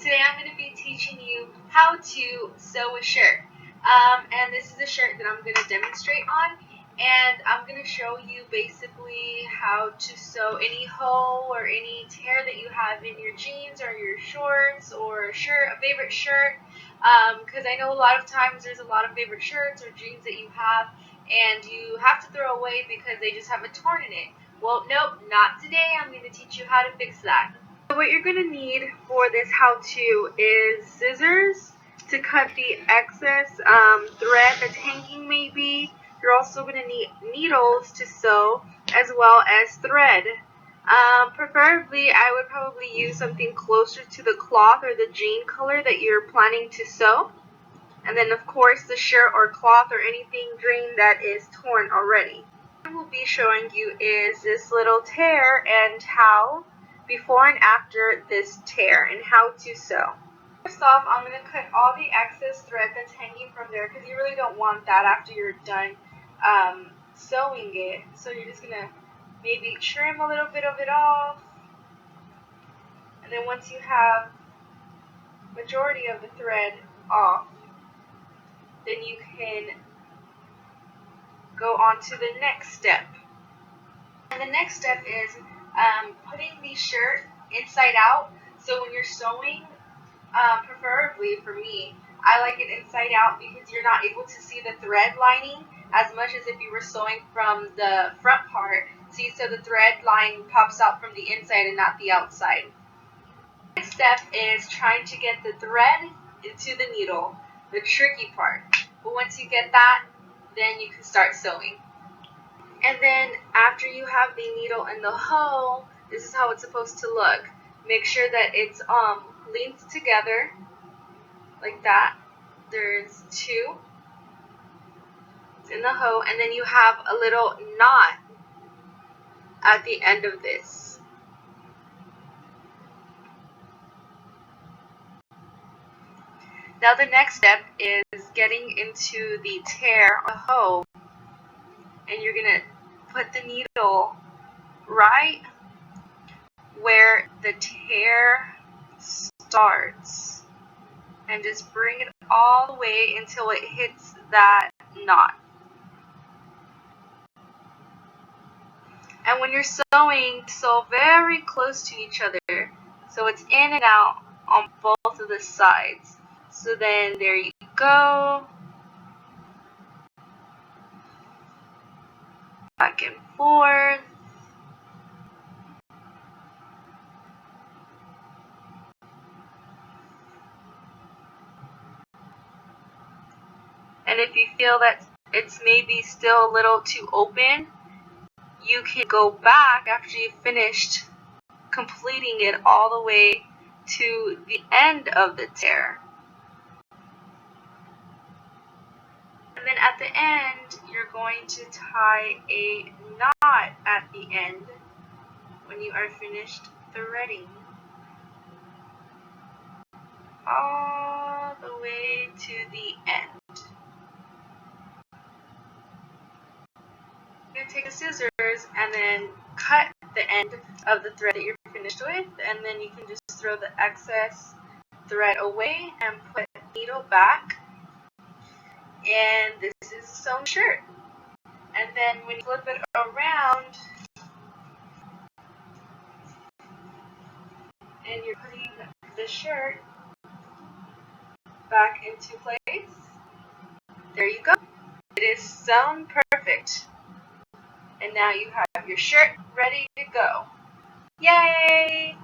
Today I'm going to be teaching you how to sew a shirt. And this is a shirt that I'm going to demonstrate on. And I'm going to show you basically how to sew any hole or any tear that you have in your jeans or your shorts or a favorite shirt. Because I know a lot of times there's a lot of favorite shirts or jeans that you have and you have to throw away because they just have a torn in it. Well, nope, not today. I'm going to teach you how to fix that. So what you're going to need for this how-to is scissors to cut the excess thread that's hanging maybe. You're also going to need needles to sew as well as thread. Preferably, I would probably use something closer to the cloth or the jean color that you're planning to sew. And then, of course, the shirt or cloth or anything jean that is torn already. What I will be showing you is this little tear and how before and after this tear and how to sew. First off, I'm going to cut all the excess thread that's hanging from there because you really don't want that after you're done sewing it. So you're just going to maybe trim a little bit of it off. And then once you have majority of the thread off, then you can go on to the next step. And the next step is putting the shirt inside out. So when you're sewing, preferably for me, I like it inside out because you're not able to see the thread lining as much as if you were sewing from the front part. See, so the thread line pops out from the inside and not the outside. The next step is trying to get the thread into the needle, the tricky part. But once you get that, then you can start sewing. And then after you have the needle in the hole, this is how it's supposed to look. Make sure that it's linked together like that. There's two. It's in the hole, and then you have a little knot at the end of this. Now the next step is getting into the tear or hole, and you're gonna put the needle right where the tear starts and just bring it all the way until it hits that knot. And when you're sewing, sew very close to each other so it's in and out on both of the sides. So then there you go. Back and forth. And if you feel that it's maybe still a little too open, you can go back after you've finished completing it all the way to the end of the tear. And then at the end, you're going to tie a knot at the end when you are finished threading. All the way to the end. You're going to take the scissors and then cut the end of the thread that you're finished with, and then you can just throw the excess thread away and put the needle back. And this is a sewn shirt. And then when you flip it around and you're putting the shirt back into place, there you go. It is sewn perfect. And now you have your shirt ready to go. Yay!